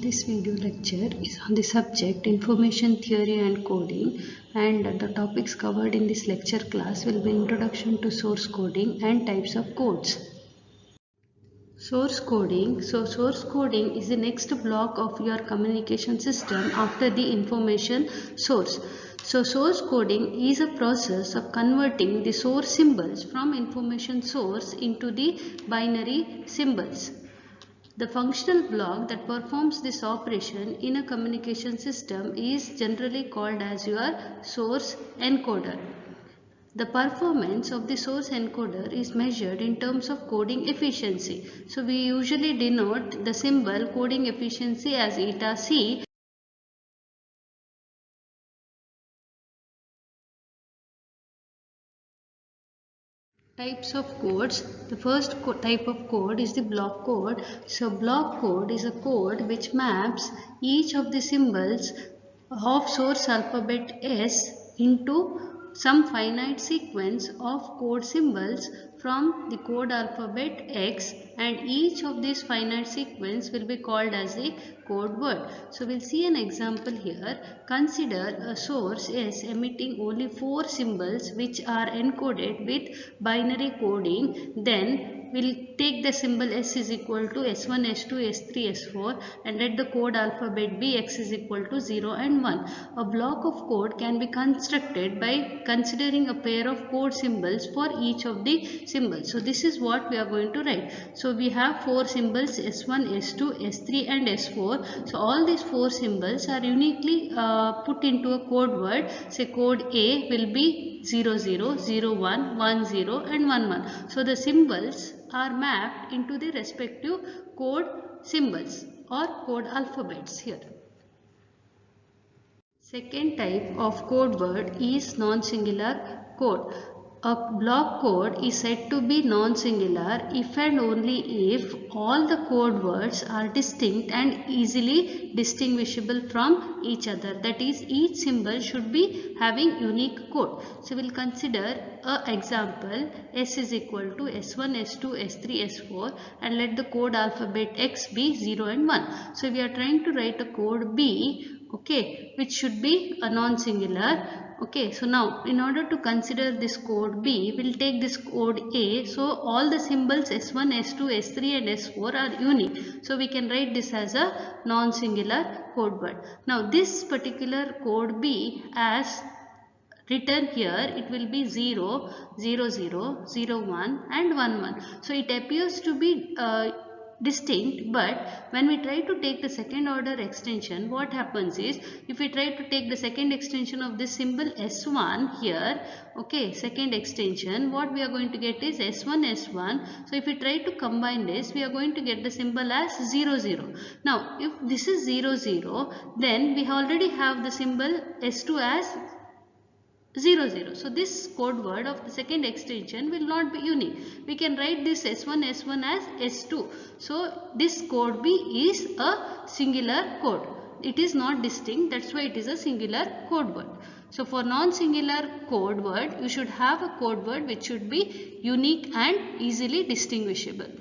This video lecture is on the subject Information Theory and Coding, and the topics covered in this lecture class will be Introduction to Source Coding and Types of Codes. Source coding. So source coding is the next block of your communication system after the information source. So source coding is a process of converting the source symbols from information source into the binary symbols. The functional block that performs this operation in a communication system is generally called as your source encoder. The performance of the source encoder is measured in terms of coding efficiency. So we usually denote the symbol coding efficiency as eta C. Types of codes. The first type of code is the block code. So block code is a code which maps each of the symbols of source alphabet S into some finite sequence of code symbols from the code alphabet X, and each of these finite sequence will be called as a code word. So we'll see an example here. Consider a source S emitting only 4 symbols which are encoded with binary coding. Then we'll take the symbol S is equal to S1, S2, S3, S4 and let the code alphabet be X is equal to 0 and 1. A block of code can be constructed by considering a pair of code symbols for each of the symbols. So this is what we are going to write. So we have 4 symbols S1, S2, S3 and S4. So all these 4 symbols are uniquely put into a code word. Say code A will be 00, 01, 10 and 11. So the symbols are mapped into the respective code symbols or code alphabets here. Second type of code word is non-singular code. A block code is said to be non-singular if and only if all the code words are distinct and easily distinguishable from each other. That is, each symbol should be having unique code. So we'll consider an example. S is equal to S1, S2, S3, S4 and let the code alphabet X be 0 and 1. So we are trying to write a code B, okay, which should be a non-singular. Okay, so now in order to consider this code B, we'll take this code A. So all the symbols S1, S2, S3 and S4 are unique. So we can write this as a non-singular code word. Now this particular code B as written here, it will be 0, 0, 0, 0, 1 and 1, 1. So it appears to be distinct, but when we try to take the second order extension, what happens is, if we try to take the second extension of this symbol S1 here, okay, second extension, what we are going to get is S1, S1. So if we try to combine this, we are going to get the symbol as 0, 0. Now if this is 0, 0, then we already have the symbol S2 as 0, 0. So this code word of the second extension will not be unique. We can write this S1, S1 as S2. So this code B is a singular code. It is not distinct. That's why it is a singular code word. So for non-singular code word, you should have a code word which should be unique and easily distinguishable.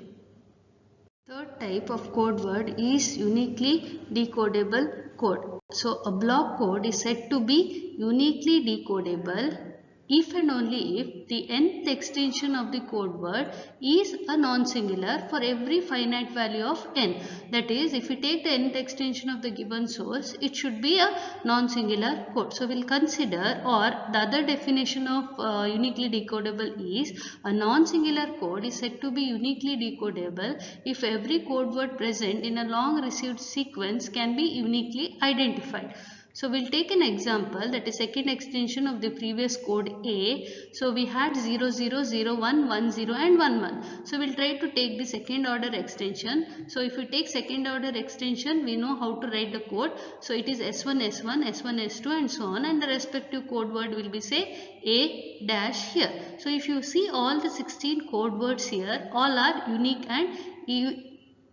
Third type of code word is uniquely decodable code. So a block code is said to be uniquely decodable if and only if the nth extension of the code word is a non-singular for every finite value of n. That is, if we take the nth extension of the given source, it should be a non-singular code. So we'll consider, or the other definition of uniquely decodable is, a non-singular code is said to be uniquely decodable if every code word present in a long received sequence can be uniquely identified. So we'll take an example, that is second extension of the previous code A. So we had 0, 0, 0, 1, 1, 0 and 1, 1. So we'll try to take the second order extension. So if we take second order extension, we know how to write the code. So it is S1, S1, S1, S2 and so on, and the respective code word will be say A dash here. So if you see all the 16 code words here, all are unique and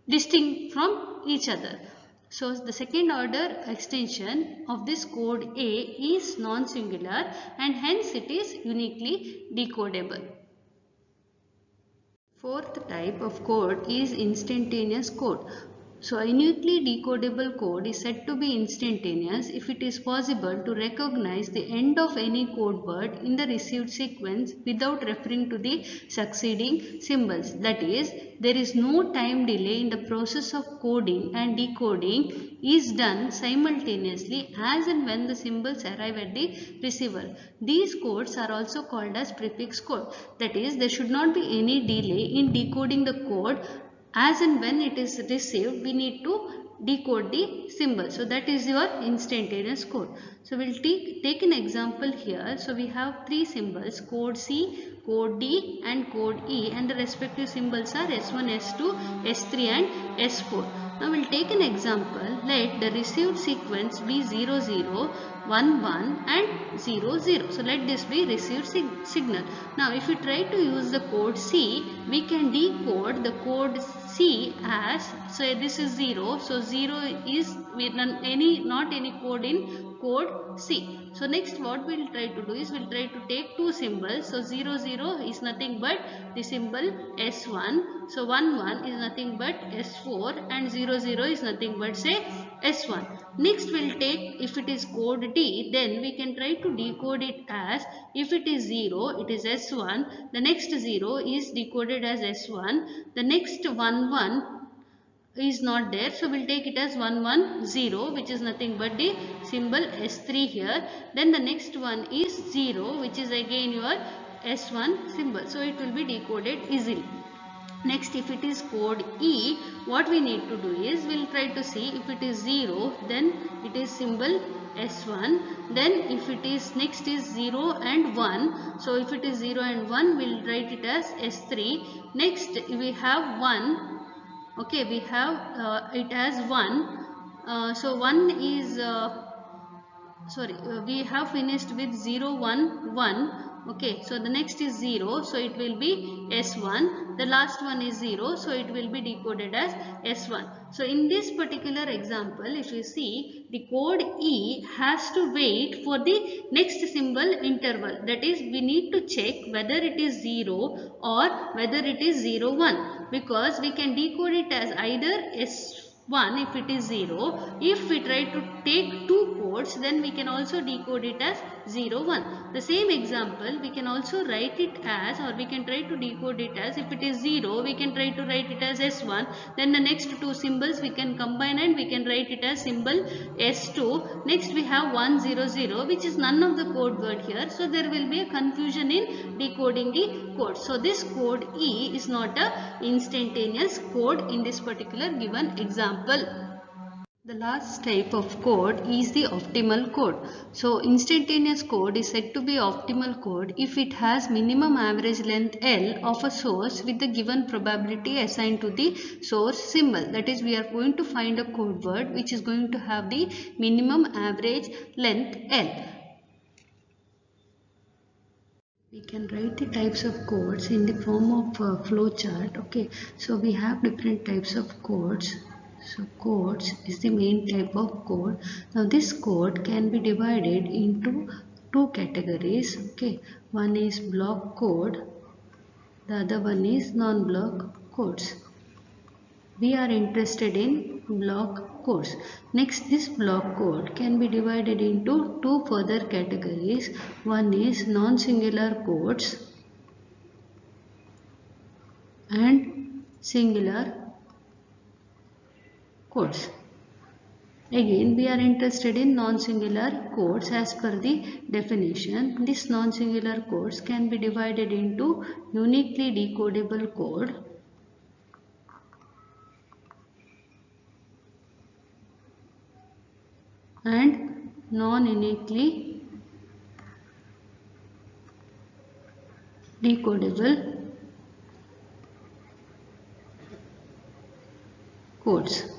distinct from each other. So the second order extension of this code A is non-singular and hence it is uniquely decodable. Fourth type of code is instantaneous code. So a uniquely decodable code is said to be instantaneous if it is possible to recognize the end of any code word in the received sequence without referring to the succeeding symbols. That is, there is no time delay in the process of coding, and decoding is done simultaneously as and when the symbols arrive at the receiver. These codes are also called as prefix code. That is, there should not be any delay in decoding the code. As and when it is received, we need to decode the symbol. So that is your instantaneous code. So we'll take an example here. So we have three symbols, code C, code D and code E, and the respective symbols are S1, S2, S3 and S4. Now we'll take an example. Let the received sequence be 0, 0, 1, 1 and 0, 0. So let this be received signal. Now if we try to use the code C, we can decode the code C as, so this is 0, so 0 is not any code in code C. So next what we will try to do is we will try to take two symbols. So 0, 0 is nothing but the symbol S1. So 1, 1 is nothing but S4 and 0, 0 is nothing but say S1. Next we will take, if it is code D, then we can try to decode it as, if it is 0, it is S1, the next 0 is decoded as S1, the next 1, 1 is not there, so we'll take it as 1, 1, 0, which is nothing but the symbol S3 here. Then the next one is 0, which is again your S1 symbol, so it will be decoded easily. Next, if it is code E, what we need to do is we'll try to see if it is 0, then it is symbol S1. Then if it is next is 0 and 1, so if it is 0 and 1, we'll write it as S3. Next we have 1. Okay, we have it as 1. So 1 is we have finished with 0, 1, 1. Okay, so the next is 0, so it will be S1. The last one is 0, so it will be decoded as S1. So in this particular example, if you see, the code E has to wait for the next symbol interval. That is, we need to check whether it is 0 or whether it is 0, 1, because we can decode it as either S1 if it is 0. If we try to take two codes, then we can also decode it as 0, 1. The same example, we can also write it as, or we can try to decode it as, if it is 0, we can try to write it as S1. Then the next two symbols we can combine and we can write it as symbol S2. Next we have 1, 0, 0, which is none of the code word here. So there will be a confusion in decoding the code. So this code E is not a instantaneous code in this particular given example. The last type of code is the optimal code. So instantaneous code is said to be optimal code if it has minimum average length L of a source with the given probability assigned to the source symbol. That is, we are going to find a code word which is going to have the minimum average length L. We can write the types of codes in the form of a flow chart. Okay, so we have different types of codes. So codes is the main type of code. Now this code can be divided into two categories. Okay, one is block code, the other one is non-block codes. We are interested in block codes. Next, this block code can be divided into two further categories. One is non-singular codes and singular codes. Again, we are interested in non-singular codes as per the definition. This non-singular codes can be divided into uniquely decodable code and non-uniquely decodable codes.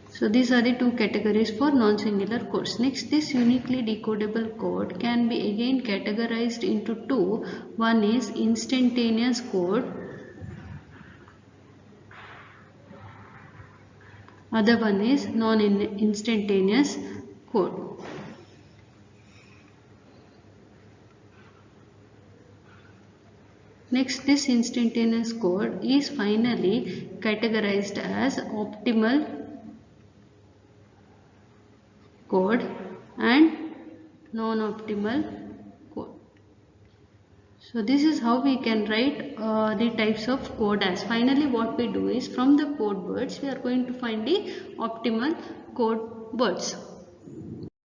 So these are the two categories for non-singular codes. Next, this uniquely decodable code can be again categorized into two. One is instantaneous code, other one is non-instantaneous code. Next, this instantaneous code is finally categorized as optimal code and non-optimal code. So this is how we can write the types of code as. Finally what we do is, from the code words we are going to find the optimal code words.